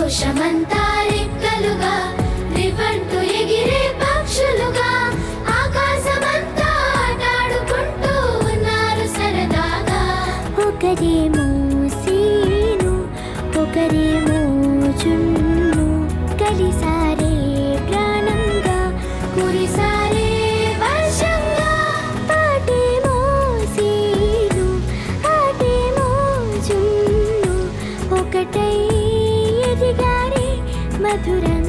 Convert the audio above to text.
సంతోషమంతా రెక్కలుగా రివంటూ ఎగిరే పక్షులుగా ఆకాశమంతా ఆటాడుకుంటూ ఉన్నారు సరదాగా. ఒకరేమో సీను ఒకరేమో జున్ను కలిసారే ప్రాణంగా కురిసారే వర్షంగా. పాటేమో సీను ఆటేమో జున్ను ఒకటై ఎదిగారే మధురంగా.